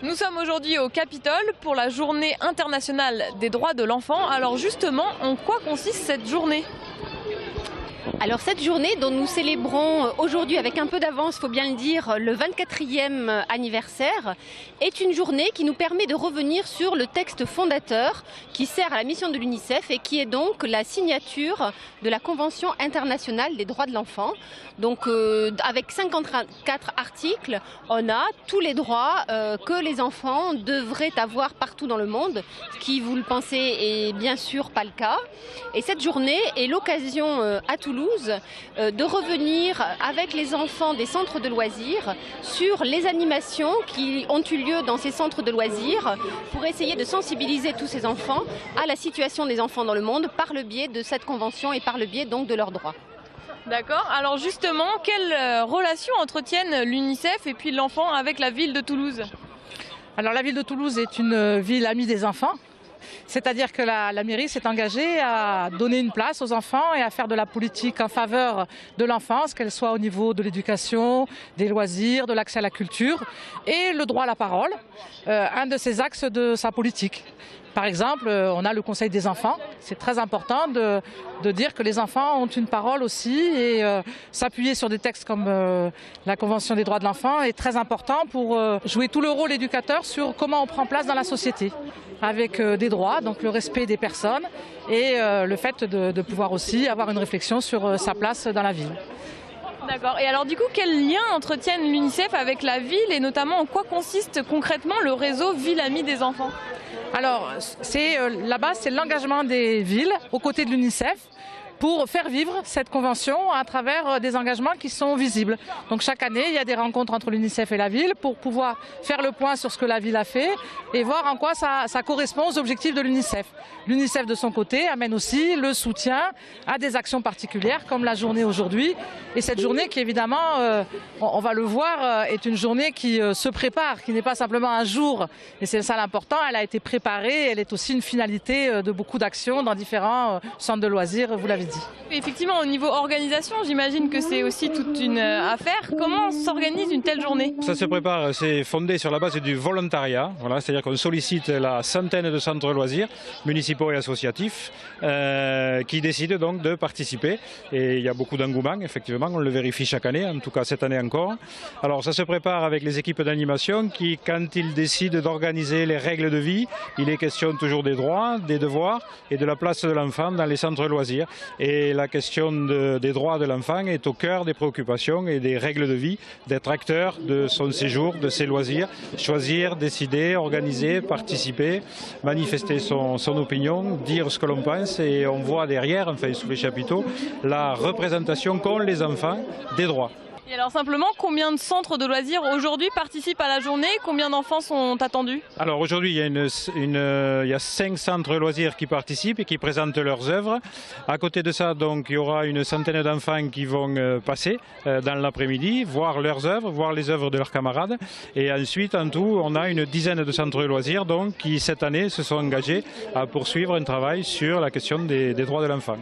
Nous sommes aujourd'hui au Capitole pour la journée internationale des droits de l'enfant. Alors justement, en quoi consiste cette journée ? Alors cette journée dont nous célébrons aujourd'hui avec un peu d'avance, il faut bien le dire, le 24e anniversaire, est une journée qui nous permet de revenir sur le texte fondateur qui sert à la mission de l'UNICEF et qui est donc la signature de la Convention internationale des droits de l'enfant. Donc avec 54 articles, on a tous les droits que les enfants devraient avoir partout dans le monde, ce qui, vous le pensez, est bien sûr pas le cas. Et cette journée est l'occasion à Toulouse de revenir avec les enfants des centres de loisirs sur les animations qui ont eu lieu dans ces centres de loisirs pour essayer de sensibiliser tous ces enfants à la situation des enfants dans le monde par le biais de cette convention et par le biais donc de leurs droits. D'accord. Alors justement, quelle relation entretiennent l'UNICEF et puis l'enfant avec la ville de Toulouse ? Alors la ville de Toulouse est une ville amie des enfants. C'est-à-dire que la mairie s'est engagée à donner une place aux enfants et à faire de la politique en faveur de l'enfance, qu'elle soit au niveau de l'éducation, des loisirs, de l'accès à la culture et le droit à la parole, un de ces axes de sa politique. Par exemple, on a le Conseil des enfants. C'est très important de dire que les enfants ont une parole aussi et s'appuyer sur des textes comme la Convention des droits de l'enfant est très important pour jouer tout le rôle éducateur sur comment on prend place dans la société avec des droits, donc le respect des personnes et le fait de pouvoir aussi avoir une réflexion sur sa place dans la ville. D'accord. Et alors du coup, quel lien entretiennent l'UNICEF avec la ville et notamment en quoi consiste concrètement le réseau Ville Amie des enfants ? Alors, la base, c'est l'engagement des villes aux côtés de l'UNICEF pour faire vivre cette convention à travers des engagements qui sont visibles. Donc chaque année, il y a des rencontres entre l'UNICEF et la ville pour pouvoir faire le point sur ce que la ville a fait et voir en quoi ça correspond aux objectifs de l'UNICEF. L'UNICEF, de son côté, amène aussi le soutien à des actions particulières comme la journée aujourd'hui. Et cette journée qui, évidemment, on va le voir, est une journée qui se prépare, qui n'est pas simplement un jour. Et c'est ça l'important, elle a été préparée, elle est aussi une finalité de beaucoup d'actions dans différents centres de loisirs, vous l'avez dit. Effectivement, au niveau organisation, j'imagine que c'est aussi toute une affaire. Comment s'organise une telle journée ? Ça se prépare, c'est fondé sur la base du volontariat. Voilà, c'est-à-dire qu'on sollicite la centaine de centres de loisirs, municipaux et associatifs, qui décident donc de participer. Et il y a beaucoup d'engouement, effectivement, on le vérifie chaque année, en tout cas cette année encore. Alors ça se prépare avec les équipes d'animation qui, quand ils décident d'organiser les règles de vie, il est question toujours des droits, des devoirs et de la place de l'enfant dans les centres de loisirs. Et la question des droits de l'enfant est au cœur des préoccupations et des règles de vie, d'être acteur de son séjour, de ses loisirs, choisir, décider, organiser, participer, manifester son opinion, dire ce que l'on pense et on voit derrière, enfin sous les chapiteaux, la représentation qu'ont les enfants des droits. Et alors simplement, combien de centres de loisirs aujourd'hui participent à la journée ? Combien d'enfants sont attendus ? Alors aujourd'hui, il y a 5 centres de loisirs qui participent et qui présentent leurs œuvres. À côté de ça, donc, il y aura une centaine d'enfants qui vont passer dans l'après-midi, voir leurs œuvres, voir les œuvres de leurs camarades. Et ensuite, en tout, on a une dizaine de centres de loisirs donc, qui, cette année, se sont engagés à poursuivre un travail sur la question des droits de l'enfant.